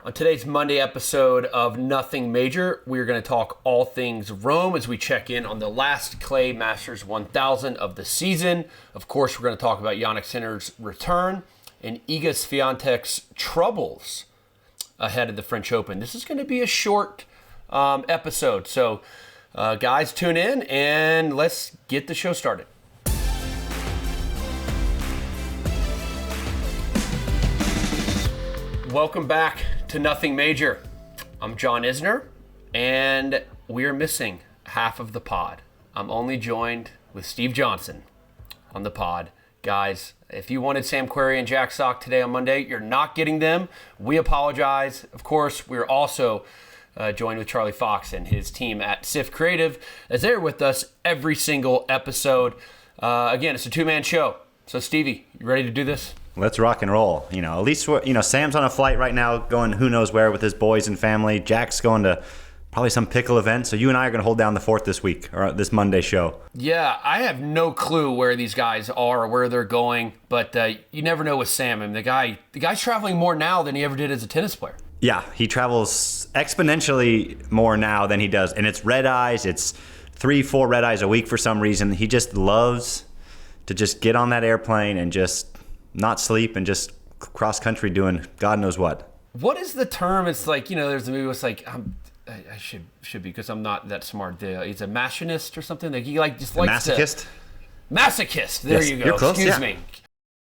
On today's Monday episode of Nothing Major, we're going to talk all things Rome as we check in on the last Clay Masters 1000 of the season. Of course, we're going to talk about Jannik Sinner's return and Iga Swiatek's troubles ahead of the French Open. This is going to be a short episode, so guys, tune in and let's get the show started. Welcome back to Nothing Major. I'm John Isner, and we are missing half of the pod. I'm only joined with Steve Johnson on the pod. Guys, if you wanted Sam Querrey and Jack Sock today on Monday, you're not getting them. We apologize. Of course, we're also joined with Charlie Fox and his team at SIF Creative as they're with us every single episode. Again, it's a two-man show. So, Stevie, you ready to do this? Let's rock and roll. At least, Sam's on a flight right now going who knows where with his boys and family. Jack's going to probably some pickle event. So you and I are going to hold down the fort this week, or this Monday show. Yeah, I have no clue where these guys are or where they're going. But you never know with Sam. I mean, the guy's traveling more now than he ever did as a tennis player. Yeah, he travels exponentially more now than he does. And it's red eyes. It's 3-4 red eyes a week for some reason. He just loves to just get on that airplane and just not sleep and just cross country doing God knows what. What is the term? It's like, there's a movie was like, I should be because I'm not that smart. He's a machinist or something. Like he just likes masochist? Masochist. There yes, you go. You're close, Excuse me.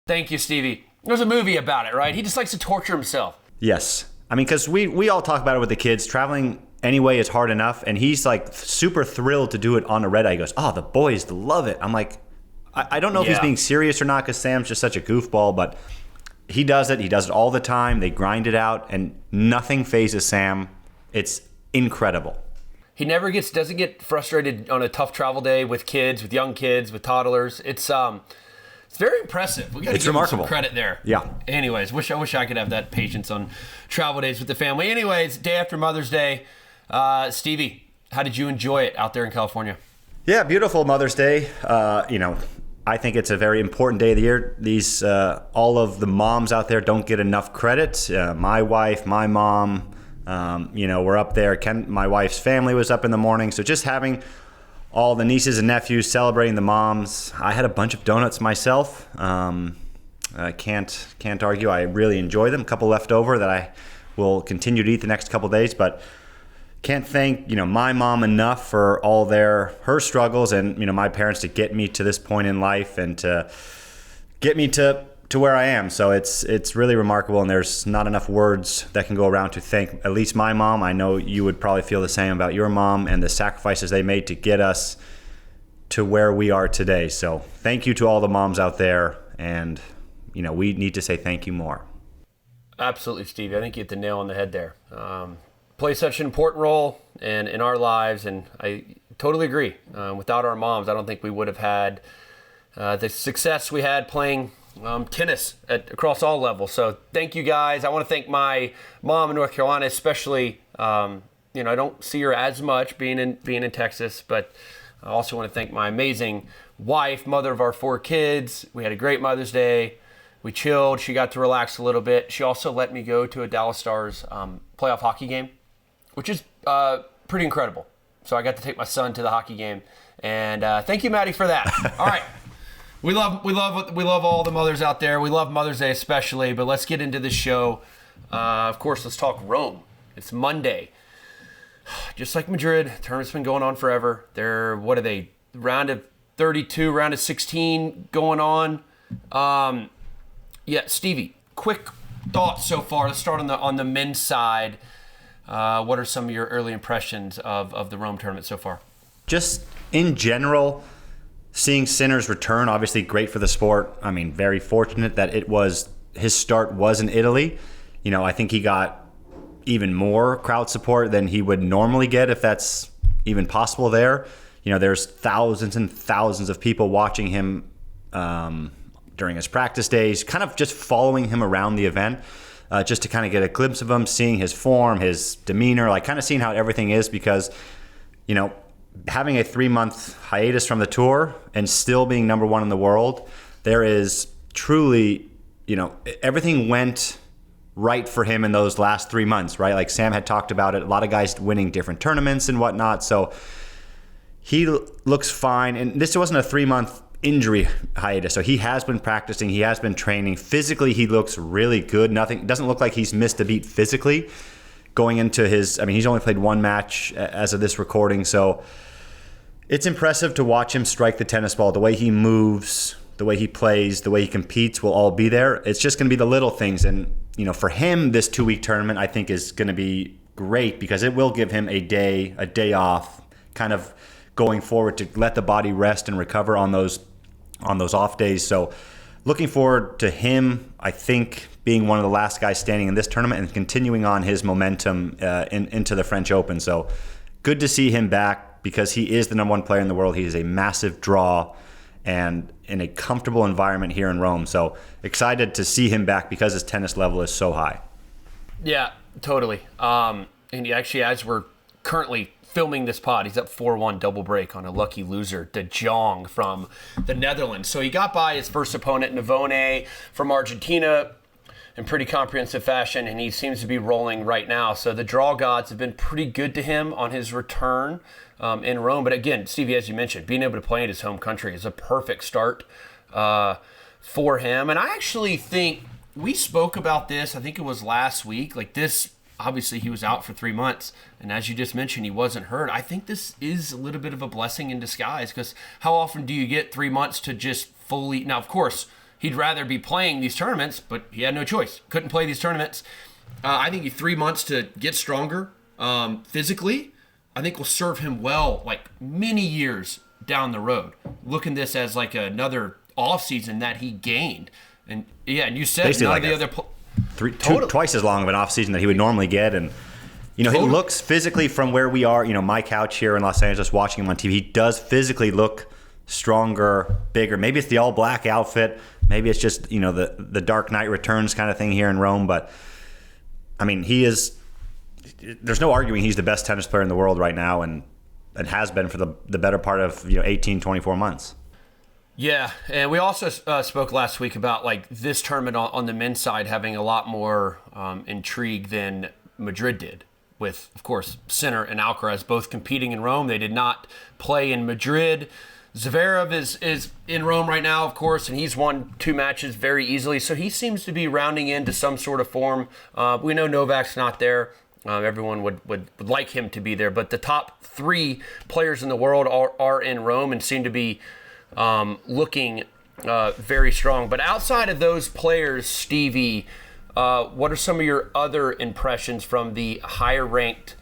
Thank you, Stevie. There's a movie about it, right? He just likes to torture himself. Yes. I mean, because we all talk about it with the kids. Traveling anyway is hard enough. And he's like super thrilled to do it on a red eye. He goes, oh, the boys love it. I'm like, I don't know if he's being serious or not because Sam's just such a goofball, but he does it. He does it all the time. They grind it out, and nothing phases Sam. It's incredible. He never doesn't get frustrated on a tough travel day with kids, with young kids, with toddlers. It's very impressive. We got to give him some credit there. Yeah. Anyways, I wish I could have that patience on travel days with the family. Anyways, day after Mother's Day, Stevie, how did you enjoy it out there in California? Yeah, beautiful Mother's Day. I think it's a very important day of the year. These all of the moms out there don't get enough credit. My wife, my mom, we're up there. My wife's family was up in the morning. So just having all the nieces and nephews celebrating the moms. I had a bunch of donuts myself. I can't argue. I really enjoy them. A couple left over that I will continue to eat the next couple days. But can't thank my mom enough for all her struggles and my parents to get me to this point in life and to get me to where I am. So it's really remarkable, and there's not enough words that can go around to thank at least my mom. I know you would probably feel the same about your mom and the sacrifices they made to get us to where we are today. So thank you to all the moms out there, and we need to say thank you more. Absolutely, Steve. I think you hit the nail on the head there. Play such an important role in our lives, and I totally agree. Without our moms, I don't think we would have had the success we had playing tennis across all levels. So thank you guys. I want to thank my mom in North Carolina, especially. I don't see her as much being in Texas, but I also want to thank my amazing wife, mother of our 4 kids. We had a great Mother's Day. We chilled. She got to relax a little bit. She also let me go to a Dallas Stars playoff hockey game, which is pretty incredible. So I got to take my son to the hockey game, and thank you, Maddie, for that. All right, we love all the mothers out there. We love Mother's Day especially, but let's get into the show. Of course, let's talk Rome. It's Monday. Just like Madrid, tournament's been going on forever. What are they? Round of 32, round of 16 going on. Stevie, quick thoughts so far. Let's start on the men's side. What are some of your early impressions of the Rome tournament so far? Just in general, seeing Sinner's return, obviously great for the sport. I mean, very fortunate that his start was in Italy. I think he got even more crowd support than he would normally get, if that's even possible there. There's thousands and thousands of people watching him during his practice days, kind of just following him around the event. Just to kind of get a glimpse of him, seeing his form, his demeanor, like kind of seeing how everything is, because, having a 3-month hiatus from the tour and still being number 1 in the world, there is truly, everything went right for him in those last 3 months, right? Like Sam had talked about it, a lot of guys winning different tournaments and whatnot. So he looks fine. And this wasn't a 3-month injury hiatus. So he has been practicing. He has been training. Physically, he looks really good. Doesn't look like he's missed a beat physically going into he's only played 1 match as of this recording. So it's impressive to watch him strike the tennis ball. The way he moves, the way he plays, the way he competes will all be there. It's just going to be the little things. And, for him, this 2-week tournament, I think, is going to be great because it will give him a day off, kind of going forward to let the body rest and recover on those off days. So looking forward to him, I think, being one of the last guys standing in this tournament and continuing on his momentum into the French Open. So good to see him back because he is the number 1 player in the world. He is a massive draw and in a comfortable environment here in Rome. So excited to see him back because his tennis level is so high. Yeah, totally. And actually, as we're currently filming this pod, he's up 4-1 double break on a lucky loser, De Jong from the Netherlands. So he got by his first opponent, Navone from Argentina, in pretty comprehensive fashion, and he seems to be rolling right now. So the draw gods have been pretty good to him on his return in Rome. But again, Stevie, as you mentioned, being able to play in his home country is a perfect start for him. And I actually think we spoke about this, I think it was last week, like this. Obviously, he was out for 3 months, and as you just mentioned, he wasn't hurt. I think this is a little bit of a blessing in disguise because how often do you get 3 months to just fully... Now, of course, he'd rather be playing these tournaments, but he had no choice. Couldn't play these tournaments. I think 3 months to get stronger physically, I think will serve him well, like many years down the road. Looking this as like another offseason that he gained. And yeah, and you said basically none like of the other... Twice as long of an offseason that he would normally get. And, he looks physically from where we are, my couch here in Los Angeles, watching him on TV, he does physically look stronger, bigger. Maybe it's the all-black outfit. Maybe it's just, the Dark Knight Returns kind of thing here in Rome. But, he is – there's no arguing he's the best tennis player in the world right now and has been for the better part of, 18, 24 months. Yeah, and we also spoke last week about like this tournament on the men's side having a lot more intrigue than Madrid did, with, of course, Sinner and Alcaraz both competing in Rome. They did not play in Madrid. Zverev is in Rome right now, of course, and he's won 2 matches very easily, so he seems to be rounding into some sort of form. We know Novak's not there. Everyone would like him to be there, but the top 3 players in the world are in Rome and seem to be looking very strong. But outside of those players, Stevie, what are some of your other impressions from the higher ranked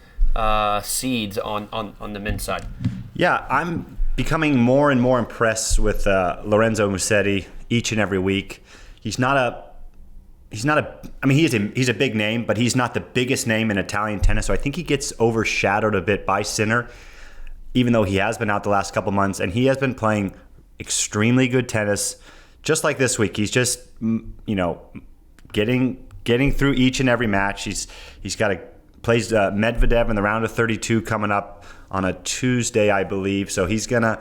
seeds on the men's side? Yeah, I'm becoming more and more impressed with Lorenzo Musetti each and every week. He's a big name, but he's not the biggest name in Italian tennis. So I think he gets overshadowed a bit by Sinner, even though he has been out the last couple months, and he has been playing extremely good tennis. Just like this week, he's just getting through each and every match. He's plays Medvedev in the round of 32 coming up on a Tuesday, I believe. So he's gonna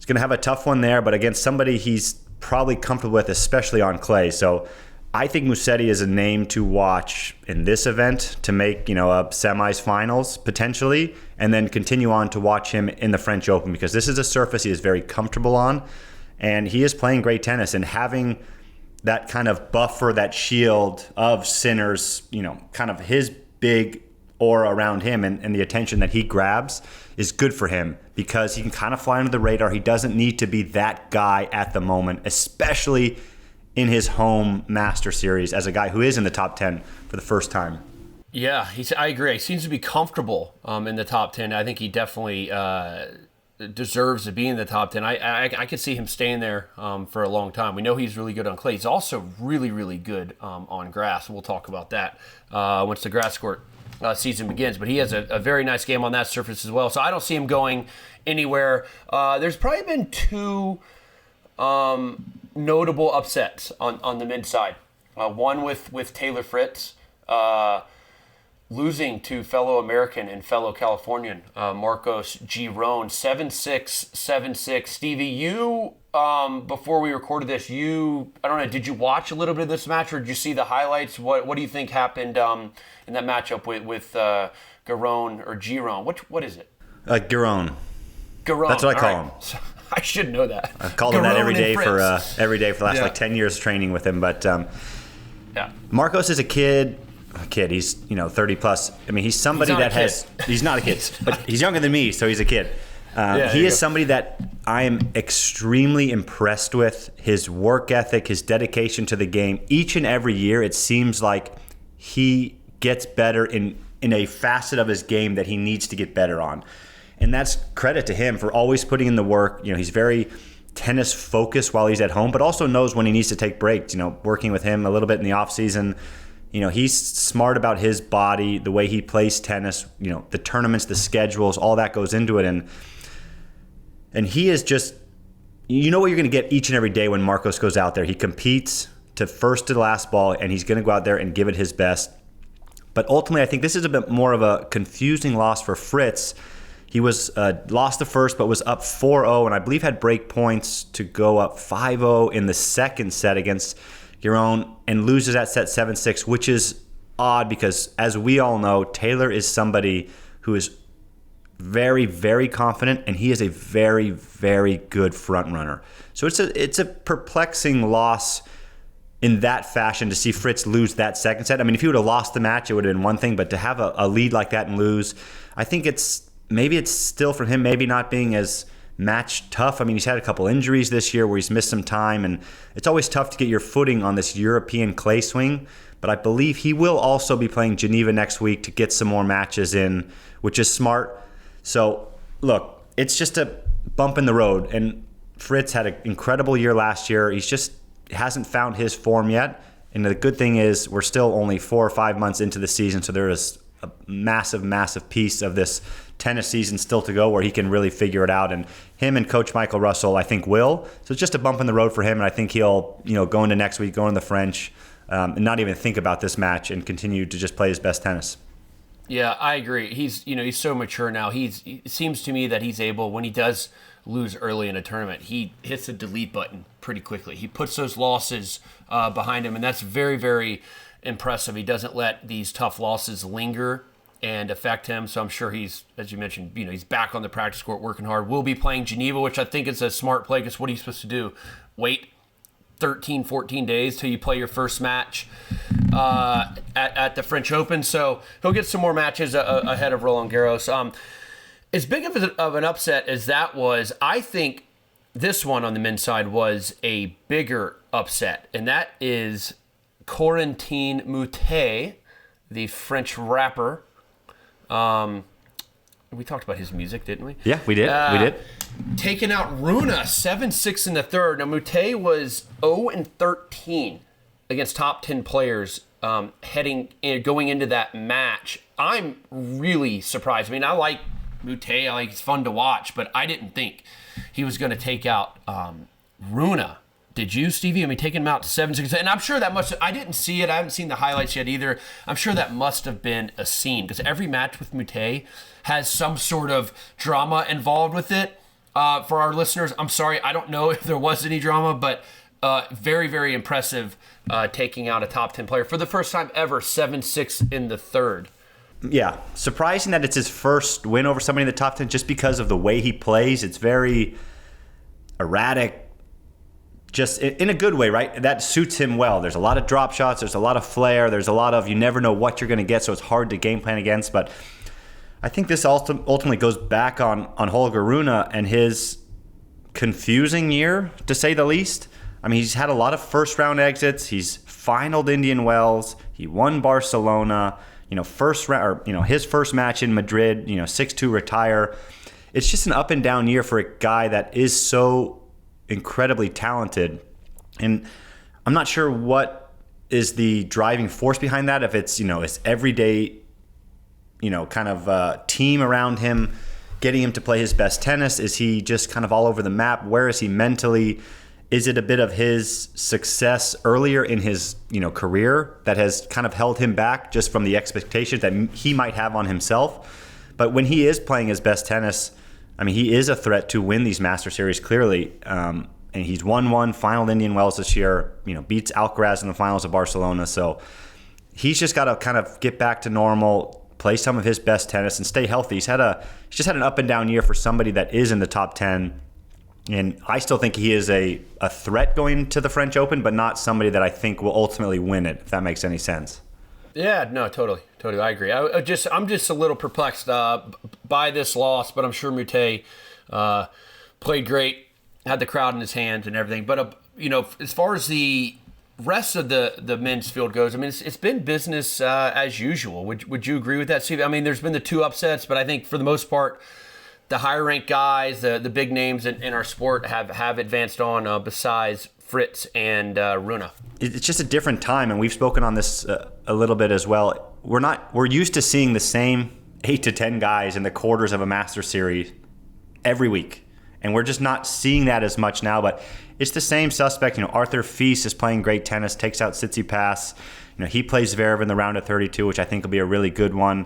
have a tough one there, but against somebody he's probably comfortable with, especially on clay. So I think Musetti is a name to watch in this event to make a semis finals potentially, and then continue on to watch him in the French Open because this is a surface he is very comfortable on, and he is playing great tennis, and having that kind of buffer, that shield of Sinner's, kind of his big aura around him and the attention that he grabs is good for him because he can kind of fly under the radar. He doesn't need to be that guy at the moment, especially in his home Master Series as a guy who is in the top 10 for the first time. Yeah, I agree. He seems to be comfortable in the top 10. I think he definitely deserves to be in the top 10. I could see him staying there for a long time. We know he's really good on clay. He's also really, really good on grass. We'll talk about that once the grass court season begins. But he has a very nice game on that surface as well. So I don't see him going anywhere. There's probably been 2 notable upsets on the mid side. One with Taylor Fritz losing to fellow American and fellow Californian Marcos Giron 7-6, 7-6. Stevie, you before we recorded this, I don't know, did you watch a little bit of this match or did you see the highlights? What do you think happened in that matchup with Garron or Giron? What is it? Garron. Garron. That's what I call him. So, I should know that. I've called him that every day for the last like 10 years training with him. But Marcos is a kid. He's 30 plus. I mean, he's somebody he's not a kid, but he's younger than me, so he's a kid. He is somebody that I am extremely impressed with. His work ethic, his dedication to the game. Each and every year, it seems like he gets better in a facet of his game that he needs to get better on. And that's credit to him for always putting in the work. He's very tennis focused while he's at home, but also knows when he needs to take breaks. Working with him a little bit in the off season. He's smart about his body, the way he plays tennis, the tournaments, the schedules, all that goes into it. And he is just, what you're going to get each and every day when Marcos goes out there. He competes to first to the last ball, and he's going to go out there and give it his best. But ultimately, I think this is a bit more of a confusing loss for Fritz. He was lost the first, but was up 4-0, and I believe had break points to go up 5-0 in the second set against Giron, and loses that set 7-6, which is odd because, as we all know, Taylor is somebody who is very, very confident, and he is a very, very good front runner. So it's a perplexing loss in that fashion to see Fritz lose that second set. I mean, if he would have lost the match, it would have been one thing, but to have a lead like that and lose, I think maybe it's still for him maybe not being as match tough. I mean, he's had a couple injuries this year where he's missed some time, and it's always tough to get your footing on this European clay swing. But I believe he will also be playing Geneva next week to get some more matches in, which is smart. So, look, it's just a bump in the road. And Fritz had an incredible year last year. He's just hasn't found his form yet. And the good thing is we're still only 4 or 5 months into the season, so there is a massive, massive piece of this tennis season still to go where he can really figure it out. And him and Coach Michael Russell, I think, will. So it's just a bump in the road for him, and I think he'll, go into next week, go into the French, and not even think about this match and continue to just play his best tennis. Yeah, I agree. He's so mature now. It seems to me that he's able, when he does lose early in a tournament, he hits the delete button pretty quickly. He puts those losses behind him, and that's very, very impressive. He doesn't let these tough losses linger and affect him. So I'm sure he's, as you mentioned, he's back on the practice court working hard. We'll be playing Geneva, which I think is a smart play because what are you supposed to do? Wait 13, 14 days till you play your first match at the French Open. So he'll get some more matches ahead of Roland Garros. As big of an upset as that was, I think this one on the men's side was a bigger upset, and that is Corentin Moutet, the French rapper. We talked about his music, didn't we? Yeah, we did. Taking out Rune 7-6 in the third. Now, Moutet was 0-13 against top 10 players going into that match. I'm really surprised. I mean, I like Moutet. He's fun to watch, but I didn't think he was going to take out Rune. Did you, Stevie? I mean, taking him out to 7-6. And I'm sure that I didn't see it. I haven't seen the highlights yet either. I'm sure that must have been a scene because every match with Moutet has some sort of drama involved with it. For our listeners, I'm sorry, I don't know if there was any drama, but very, very impressive taking out a top 10 player for the first time ever, 7-6 in the third. Yeah, surprising that it's his first win over somebody in the top 10 just because of the way he plays. It's very erratic, just in a good way, right? That suits him well. There's a lot of drop shots. There's a lot of flair. There's a lot of you never know what you're going to get, so it's hard to game plan against. But I think this ultimately goes back on Holger Rune and his confusing year, to say the least. I mean, he's had a lot of first-round exits. He's finaled Indian Wells. He won Barcelona. His first match in Madrid, 6-2 retire. It's just an up and down year for a guy that is so incredibly talented. And I'm not sure what is the driving force behind that. If it's, it's everyday, kind of team around him, getting him to play his best tennis. Is he just kind of all over the map? Where is he mentally? Is it a bit of his success earlier in his, career that has kind of held him back just from the expectations that he might have on himself? But when he is playing his best tennis, I mean, he is a threat to win these Master Series clearly. and he's won one, final Indian Wells this year, beats Alcaraz in the finals of Barcelona. So he's just got to kind of get back to normal, play some of his best tennis, and stay healthy. He's just had an up and down year for somebody that is in the top 10. And I still think he is a threat going to the French Open, but not somebody that I think will ultimately win it, if that makes any sense. Yeah, no, totally. I agree. I'm just a little perplexed by this loss, but I'm sure Mute played great, had the crowd in his hands and everything. But as far as the rest of the men's field goes, I mean, it's been business as usual. Would you agree with that, Steve? I mean, there's been the two upsets, but I think for the most part, the higher ranked guys, the big names in our sport have advanced on besides Fritz and Rune. It's just a different time, and we've spoken on this a little bit as well. We're used to seeing the same 8 to 10 guys in the quarters of a Master Series every week, and we're just not seeing that as much now. But it's the same suspect. Arthur Fils is playing great tennis, takes out Tsitsipas. He plays Zverev in the round of 32, which I think will be a really good one.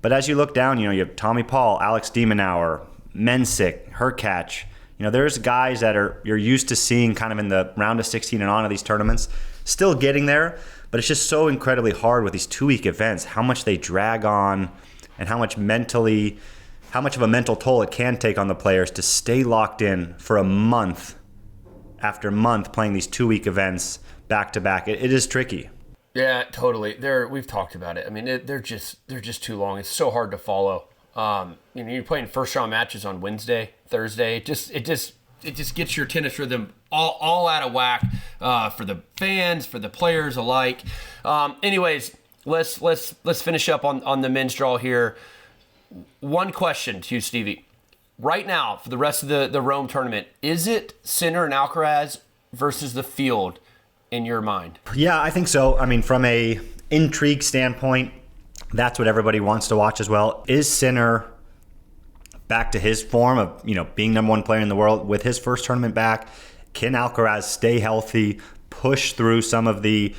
But as you look down, you have Tommy Paul, Alex de Minaur, Mensik, Hurkacz. There's guys that you're used to seeing kind of in the round of 16 and on of these tournaments, still getting there. But it's just so incredibly hard with these 2-week events, how much they drag on and how much of a mental toll it can take on the players to stay locked in for a month after month playing these 2-week events back to back. It is tricky. Yeah, totally. We've talked about it. I mean, they're just too long. It's so hard to follow. You're playing first round matches on Wednesday, Thursday. It just gets your tennis rhythm all out of whack for the fans, for the players alike. Anyways, let's finish up on the men's draw here. One question to you, Stevie. Right now, for the rest of the Rome tournament, is it Sinner and Alcaraz versus the field in your mind? Yeah, I think so. I mean, from a intrigue standpoint, that's what everybody wants to watch as well. Is Sinner back to his form of, being number one player in the world with his first tournament back? Can Alcaraz stay healthy, push through some of the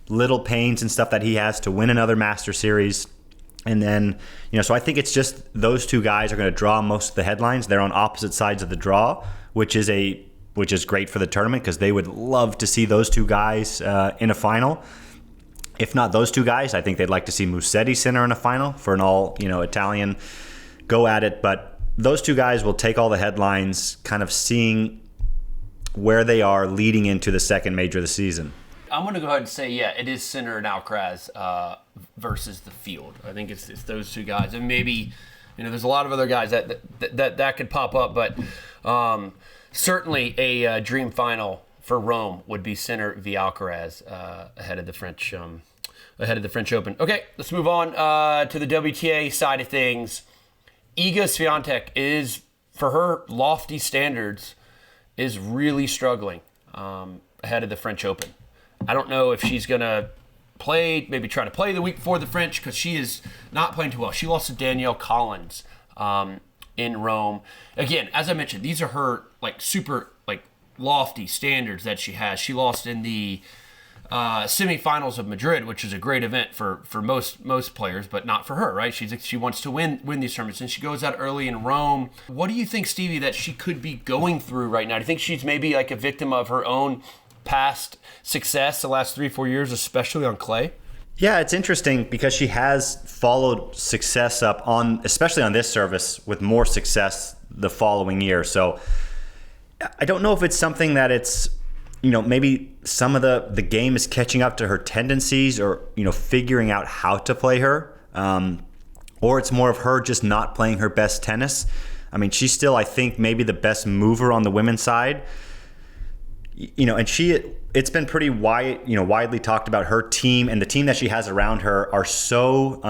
little pains and stuff that he has to win another Master Series? And then, so I think it's just those two guys are going to draw most of the headlines. They're on opposite sides of the draw, which is great for the tournament because they would love to see those two guys in a final. If not those two guys, I think they'd like to see Musetti Sinner in a final for an all Italian go at it. But those two guys will take all the headlines, kind of seeing where they are leading into the second major of the season. I'm going to go ahead and say, yeah, it is Sinner and Alcaraz versus the field. I think it's those two guys, and maybe there's a lot of other guys that could pop up, but certainly a dream final for Rome would be Sinner v Alcaraz ahead of the French Open. Okay, let's move on to the WTA side of things. Iga Swiatek is, for her lofty standards, is really struggling ahead of the French Open. I don't know if she's going to maybe try to play the week before the French because she is not playing too well. She lost to Danielle Collins in Rome. Again, as I mentioned, these are her super lofty standards that she has. She lost in the semifinals of Madrid, which is a great event for most players, but not for her, right? She wants to win these tournaments, and she goes out early in Rome. What do you think, Stevie, that she could be going through right now? Do you think she's maybe a victim of her own past success the last 3-4 years, especially on clay? Yeah, it's interesting because she has followed success up especially on this service, with more success the following year. So I don't know if it's something that it's, maybe some of the game is catching up to her tendencies, or, figuring out how to play her, or it's more of her just not playing her best tennis. I mean, she's still, I think, maybe the best mover on the women's side. And it's been pretty widely talked about. Her team and the team that she has around her are so,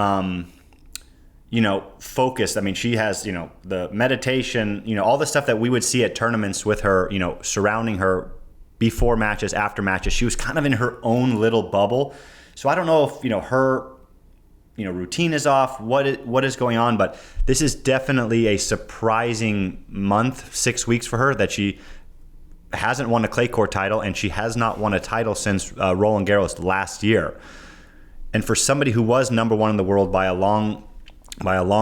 focused. I mean, she has, the meditation, all the stuff that we would see at tournaments with her, surrounding her before matches, after matches. She was kind of in her own little bubble. So I don't know if, her, routine is off, what is going on, but this is definitely a surprising month, 6 weeks for her, that she hasn't won a clay court title, and she has not won a title since Roland Garros last year. And for somebody who was number one in the world by a long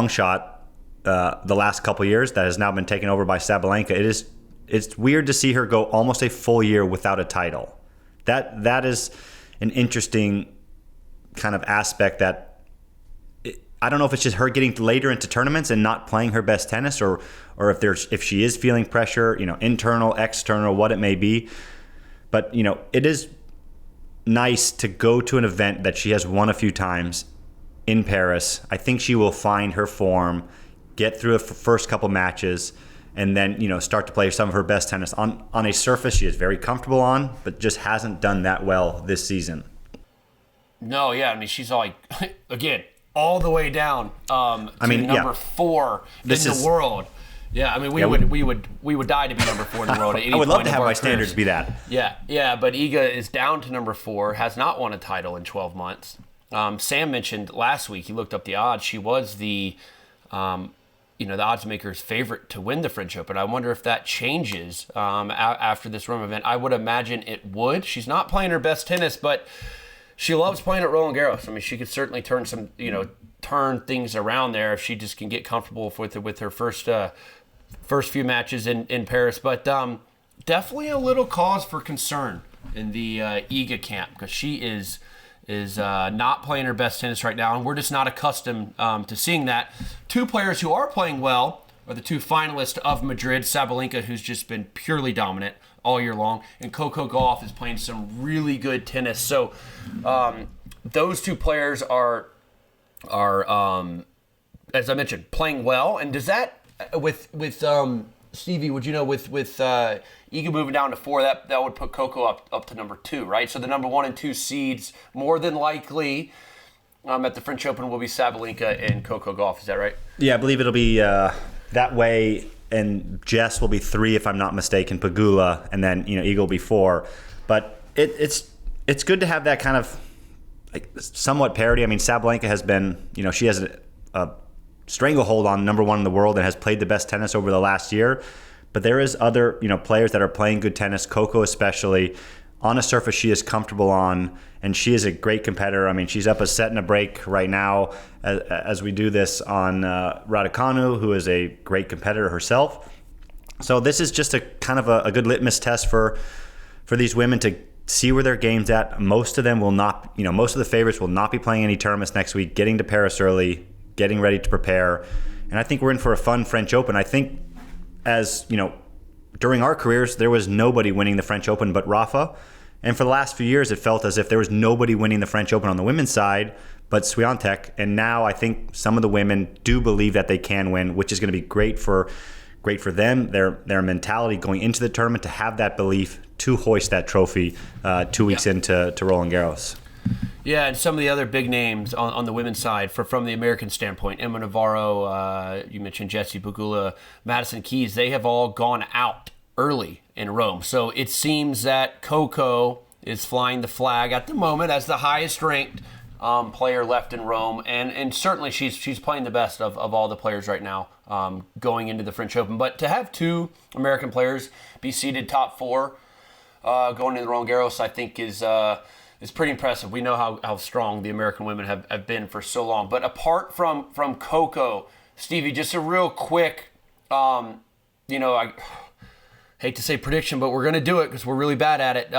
shot the last couple years, that has now been taken over by Sabalenka, it is it's weird to see her go almost a full year without a title. That is an interesting kind of aspect that I don't know if it's just her getting later into tournaments and not playing her best tennis, or if she is feeling pressure, internal, external, what it may be. But it is nice to go to an event that she has won a few times in Paris. I think she will find her form, get through the first couple matches, and then start to play some of her best tennis on a surface she is very comfortable on, but just hasn't done that well this season. No, yeah, I mean she's again all the way down to number 4 in the world. Yeah, I mean we would die to be number 4 in the world. I would love to have my standards be that. Yeah, but Iga is down to number 4, has not won a title in 12 months. Sam mentioned last week, he looked up the odds. She was the odds maker's favorite to win the French Open. I wonder if that changes after this Rome event. I would imagine it would. She's not playing her best tennis, but she loves playing at Roland Garros. I mean, she could certainly turn things around there if she just can get comfortable with her first few matches in Paris. But definitely a little cause for concern in the Iga camp, because she is not playing her best tennis right now, and we're just not accustomed to seeing that. 2 players who are playing well are the 2 finalists of Madrid, Sabalenka, who's just been purely dominant all year long, and Coco Gauff is playing some really good tennis. So those 2 players are as I mentioned, playing well. And does that with Stevie, would with Iga moving down to 4, that would put Coco up to number 2, right? So the number 1 and 2 seeds more than likely at the French Open will be Sabalenka and Coco Gauff. Is that right? Yeah, I believe it'll be that way. And Jess will be 3, if I'm not mistaken, Pegula, and then Iga will be 4. But it's good to have that kind of somewhat parity. I mean, Sabalenka has been, she has a stranglehold on number 1 in the world and has played the best tennis over the last year. But there is other players that are playing good tennis, Coco especially, on a surface she is comfortable on, and she is a great competitor. I mean, she's up a set and a break right now as we do this on Raducanu, who is a great competitor herself. So this is just a kind of a good litmus test for these women to see where their game's at. Most of them will not, most of the favorites will not be playing any tournaments next week, getting to Paris early, getting ready to prepare. And I think we're in for a fun French Open. I think during our careers, there was nobody winning the French Open but Rafa. And for the last few years, it felt as if there was nobody winning the French Open on the women's side but Swiatek. And now I think some of the women do believe that they can win, which is going to be great for them, their mentality going into the tournament, to have that belief to hoist that trophy 2 weeks into Roland Garros. Yeah, and some of the other big names on the women's side, from the American standpoint, Emma Navarro, you mentioned Jessie Pegula, Madison Keys, they have all gone out early in Rome. So it seems that Coco is flying the flag at the moment as the highest ranked player left in Rome, and certainly she's playing the best of all the players right now going into the French Open. But to have 2 American players be seeded top 4 going into the Roland Garros, I think is pretty impressive. We know how strong the American women have been for so long. But apart from Coco, Stevie, just a real quick, I hate to say prediction, but we're going to do it because we're really bad at it.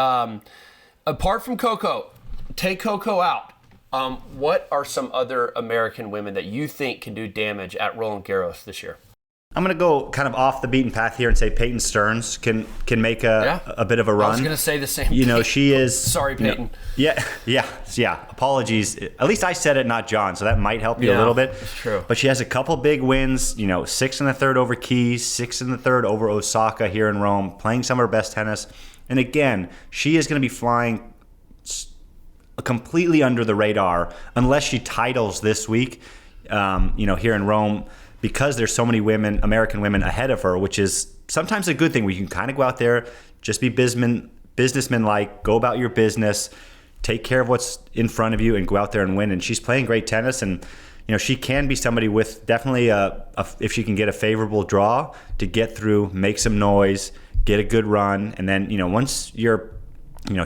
Apart from Coco, take Coco out. What are some other American women that you think can do damage at Roland Garros this year? I'm going to go kind of off the beaten path here and say Peyton Stearns can make a bit of a run. I was going to say the same thing. She is... Sorry, Peyton. Yeah. Apologies. At least I said it, not John, so that might help you a little bit. It's true. But she has a couple big wins, 6 in the third over Keys, 6 in the third over Osaka here in Rome, playing some of her best tennis. And again, she is going to be flying completely under the radar unless she titles this week, here in Rome, because there's so many women, American women, ahead of her, which is sometimes a good thing. We can kind of go out there, just be businessman-like, go about your business, take care of what's in front of you, and go out there and win. And she's playing great tennis, and she can be somebody with definitely if she can get a favorable draw to get through, make some noise, get a good run, and then once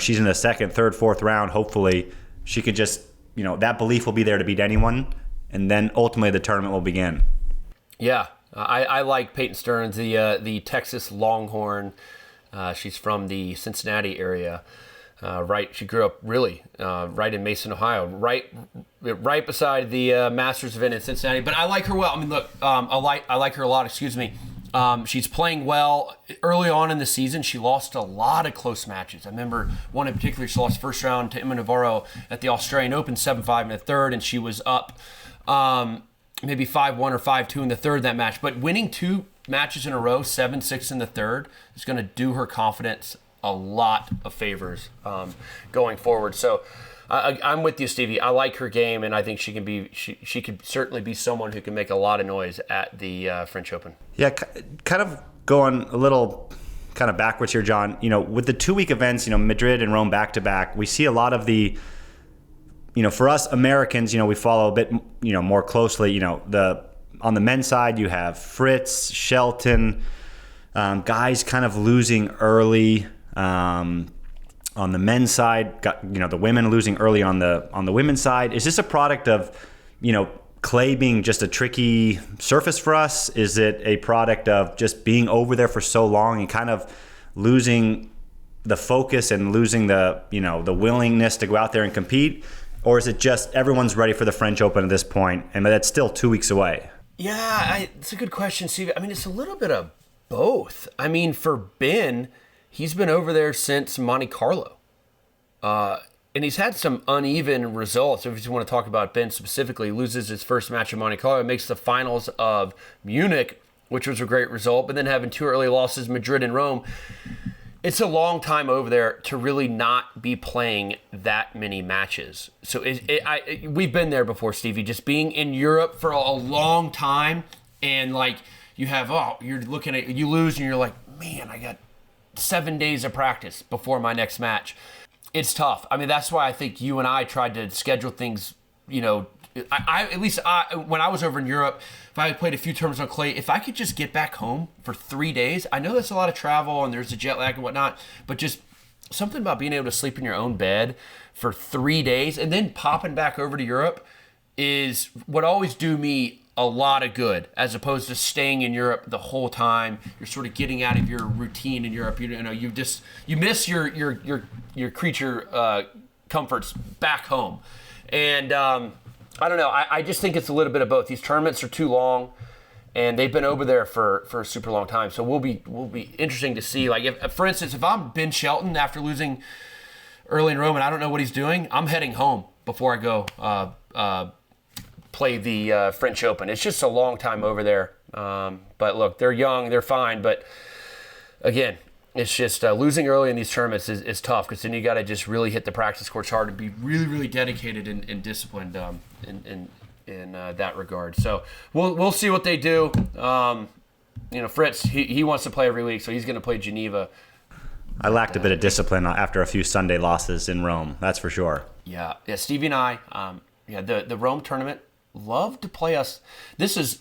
she's in the second, third, fourth round, hopefully she could just that belief will be there to beat anyone, and then ultimately the tournament will begin. Yeah, I like Peyton Stearns, the Texas Longhorn. She's from the Cincinnati area. Right, she grew up really right in Mason, Ohio, right beside the Masters event in Cincinnati. But I like her well. I mean, look, I like her a lot. Excuse me. She's playing well. Early on in the season, she lost a lot of close matches. I remember one in particular. She lost first round to Emma Navarro at the Australian Open, 7-5 in the third, and she was up maybe 5-1 or 5-2 in the third that match. But winning 2 matches in a row, 7-6 in the third, is going to do her confidence a lot of favors going forward. So I'm with you, Stevie. I like her game, and I think she can be. She could certainly be someone who can make a lot of noise at the French Open. Yeah, kind of going a little kind of backwards here, John. With the 2-week events, Madrid and Rome back to back, we see a lot of the. For us Americans, we follow a bit, more closely. On the men's side, you have Fritz, Shelton, guys kind of losing early. On the men's side, the women losing early on the women's side. Is this a product of, clay being just a tricky surface for us? Is it a product of just being over there for so long and kind of losing the focus and losing the willingness to go out there and compete? Or is it just everyone's ready for the French Open at this point, and that's still 2 weeks away? Yeah, it's a good question, Steve. I mean, it's a little bit of both. I mean, for Ben, he's been over there since Monte Carlo. And he's had some uneven results. If you want to talk about Ben specifically, he loses his first match in Monte Carlo, makes the finals of Munich, which was a great result, but then having 2 early losses, Madrid and Rome. It's a long time over there to really not be playing that many matches. So we've been there before, Stevie, just being in Europe for a long time, and you're looking at, you lose and you're like, man, I got 7 days of practice before my next match. It's tough. I mean, that's why I think you and I tried to schedule things, at least when I was over in Europe, if I had played a few tournaments on clay, if I could just get back home for 3 days, I know that's a lot of travel and there's a jet lag and whatnot, but just something about being able to sleep in your own bed for 3 days and then popping back over to Europe is what always do me a lot of good, as opposed to staying in Europe the whole time. You're sort of getting out of your routine in Europe. You miss your creature comforts back home, and I don't know. I just think it's a little bit of both. These tournaments are too long, and they've been over there for a super long time. So will be interesting to see. Like, for instance, if I'm Ben Shelton after losing early in Rome and I don't know what he's doing, I'm heading home before I go play the French Open. It's just a long time over there. But look, they're young, they're fine. But again, it's just losing early in these tournaments is tough, because then you got to just really hit the practice courts hard and be really, really dedicated and disciplined in that regard. So we'll see what they do. Fritz, he wants to play every week, so he's going to play Geneva. I lacked a bit of discipline after a few Sunday losses in Rome, that's for sure. Yeah. Stevie and I, the Rome tournament, love to play us. This is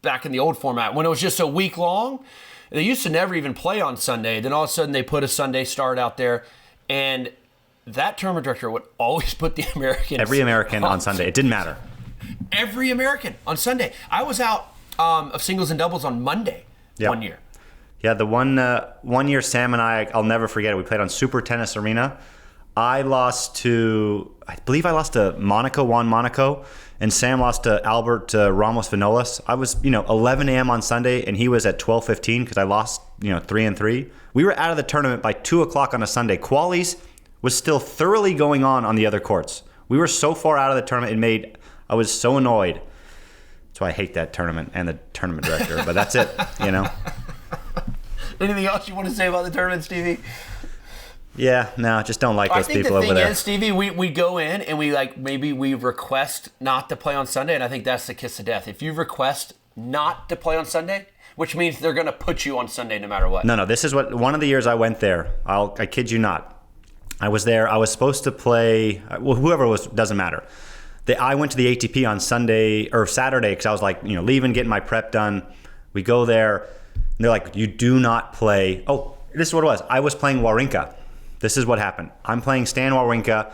back in the old format when it was just a week long. They used to never even play on Sunday. Then all of a sudden they put a Sunday start out there, and that tournament director would always put the Americans. Every American on Sunday. It didn't matter. Every American on Sunday. I was out of singles and doubles on Monday one year. Yeah, the one year Sam and I'll never forget it. We played on Super Tennis Arena. I believe I lost to Juan Monaco, and Sam lost to Albert Ramos Vinolas. I was, 11 a.m. on Sunday, and he was at 12:15 because I lost, 3-3. We were out of the tournament by 2 o'clock on a Sunday. Qualies was still thoroughly going on the other courts. We were so far out of the tournament, I was so annoyed. That's why I hate that tournament and the tournament director, but that's it, Anything else you want to say about the tournament, Stevie? Yeah, no, just don't like those people over there. I think the thing is, Stevie, we go in and we request not to play on Sunday, and I think that's the kiss of death. If you request not to play on Sunday, which means they're going to put you on Sunday no matter what. No, this is one of the years I went there. I kid you not. I was there. I was supposed to play, whoever it was, doesn't matter. I went to the ATP on Sunday or Saturday because I was leaving, getting my prep done. We go there, and they're like, you do not play. Oh, this is what it was. I was playing Wawrinka. This is what happened. I'm playing Stan Wawrinka.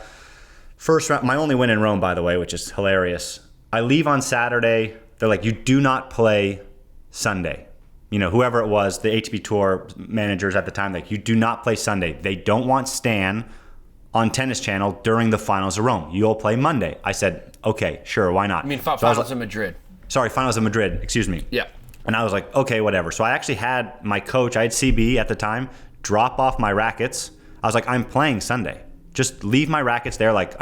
First round, my only win in Rome, by the way, which is hilarious. I leave on Saturday. They're like, you do not play Sunday. Whoever it was, the ATP Tour managers at the time, like, you do not play Sunday. They don't want Stan on Tennis Channel during the finals of Rome. You'll play Monday. I said, okay, sure, why not? I mean, finals in Madrid. Sorry, finals in Madrid, excuse me. Yeah. And I was like, okay, whatever. So I actually had my coach, I had CB at the time, drop off my rackets. I was like, I'm playing Sunday. Just leave my rackets there. Like,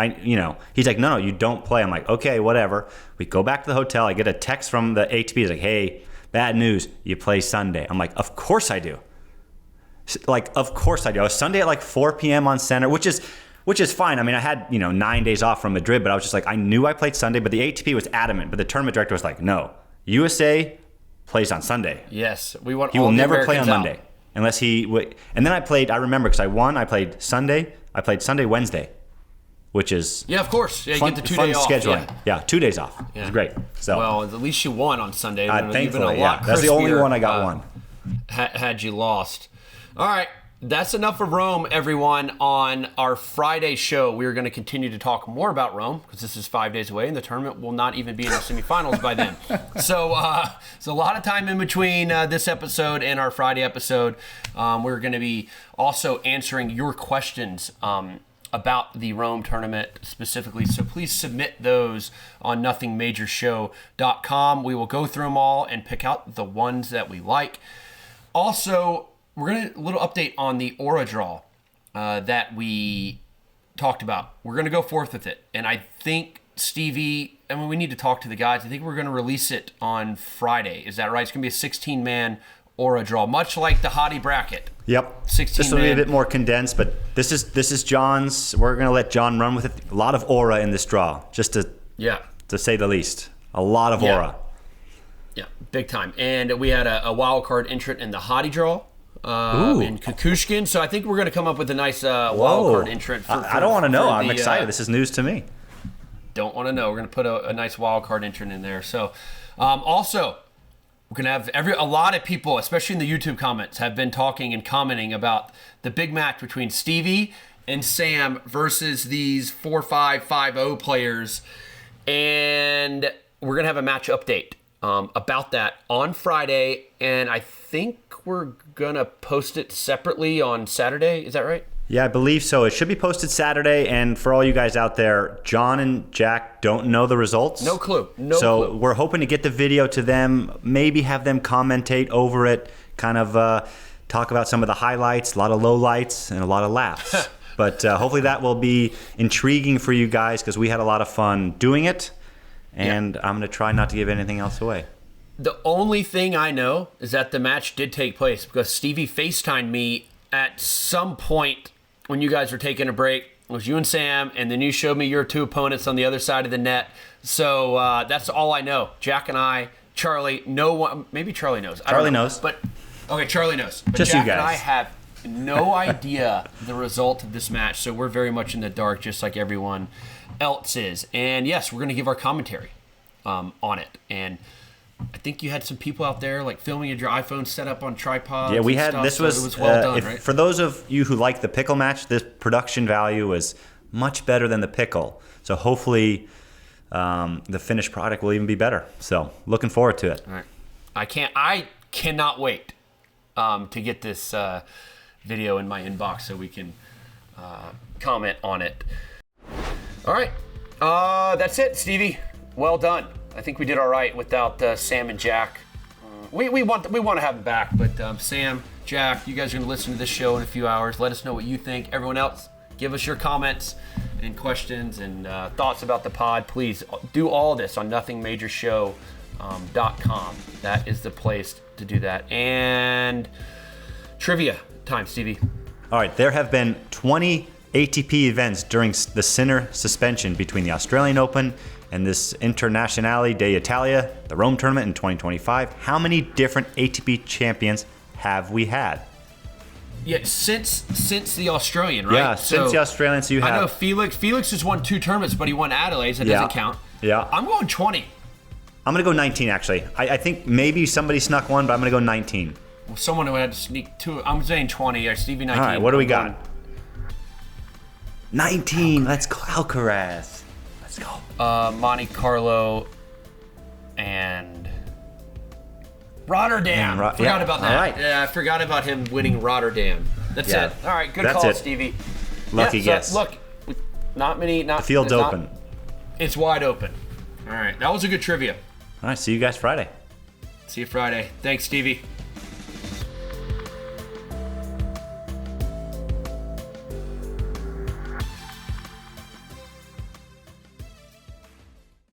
he's like, no, you don't play. I'm like, okay, whatever. We go back to the hotel. I get a text from the ATP. He's like, hey, bad news. You play Sunday. I'm like, of course I do. Like, of course I do. I was Sunday at like 4 p.m. on center, which is fine. I mean, I had, 9 days off from Madrid, but I was just like, I knew I played Sunday, but the ATP was adamant. But the tournament director was like, no, USA plays on Sunday. Yes. We want he all will the never Americans play on out. Monday unless he and then I remember because I won, I played Sunday, Wednesday, which is yeah, of course. Yeah, you fun, get the 2 fun day off. scheduling. Yeah, 2 days off. Yeah. It was great. So well, at least you won on Sunday. Thankfully, yeah. That's the only one I got won. Had you lost. All right. That's enough of Rome, everyone. On our Friday show, we are going to continue to talk more about Rome because this is 5 days away, and the tournament will not even be in the semifinals by then. So a lot of time in between this episode and our Friday episode. We're going to be also answering your questions about the Rome tournament specifically. So please submit those on nothingmajorshow.com. We will go through them all and pick out the ones that we like. Also, we're going to a little update on the Aura draw that we talked about. We're going to go forth with it. And I think Stevie, we need to talk to the guys. I think we're going to release it on Friday. Is that right? It's going to be a 16-man Aura draw, much like the hottie bracket. Yep. 16 this will be a bit more condensed, but this is John's. We're going to let John run with it. A lot of Aura in this draw, just to say the least. A lot of Aura. Yeah, big time. And we had a wild card entrant in the hottie draw. In Kukushkin, so I think we're going to come up with a nice wild card entrant. I don't want to know. I'm excited. This is news to me. Don't want to know. We're going to put a nice wild card entrant in there. So, also, we're going to have a lot of people, especially in the YouTube comments, have been talking and commenting about the big match between Stevie and Sam versus these 4-5-5-0 players, and we're going to have a match update about that on Friday, and I think we're going to post it separately on Saturday. Is that right? Yeah, I believe so. It should be posted Saturday, and for all you guys out there, John and Jack don't know the results. No clue. So we're hoping to get the video to them, maybe have them commentate over it, kind of talk about some of the highlights, a lot of lowlights, and a lot of laughs. But hopefully that will be intriguing for you guys because we had a lot of fun doing it. And I'm going to try not to give anything else away. The only thing I know is that the match did take place because Stevie FaceTimed me at some point when you guys were taking a break. It was you and Sam, and then you showed me your two opponents on the other side of the net. So that's all I know. Jack and I, Charlie, no one, maybe Charlie knows. Charlie knows. But okay, Charlie knows. But just Jack you guys. And I have no idea the result of this match, so we're very much in the dark, just like everyone else is. And yes, we're going to give our commentary on it. And I think you had some people out there like filming your iPhone set up on tripods. Yeah, we had. Stuff, this was, so it was well done, right? For those of you who like the pickle match, this production value was much better than the pickle. So hopefully the finished product will even be better. So looking forward to it. All right. I cannot wait to get this video in my inbox so we can comment on it. All right. That's it, Stevie. Well done. I think we did all right without Sam and Jack. We want to have them back, but Sam, Jack, you guys are going to listen to this show in a few hours. Let us know what you think. Everyone else, give us your comments and questions and thoughts about the pod. Please do all this on nothingmajorshow.com. That is the place to do that. And trivia time, Stevie. All right, there have been 20 ATP events during the Sinner suspension between the Australian Open and this Internazionale d'Italia, the Rome tournament in 2025. How many different ATP champions have we had? Yeah, since the Australian, right? Yeah, since the Australian, so you have... I know Felix has won 2 tournaments, but he won Adelaide, so that doesn't count. Yeah. I'm going 20. I'm going to go 19, actually. I think maybe somebody snuck one, but I'm going to go 19. Well, someone who had to sneak 2. I'm saying 20, or Stevie 19. All right, what do we got? 19. Let's go Alcaraz. Let's go. Monte Carlo and Rotterdam. Forgot about that. All right. Yeah, I forgot about him winning Rotterdam. That's it. All right, good call, Stevie. Lucky guess. Look, not many. The field's open. It's wide open. All right, that was a good trivia. All right, see you guys Friday. See you Friday. Thanks, Stevie.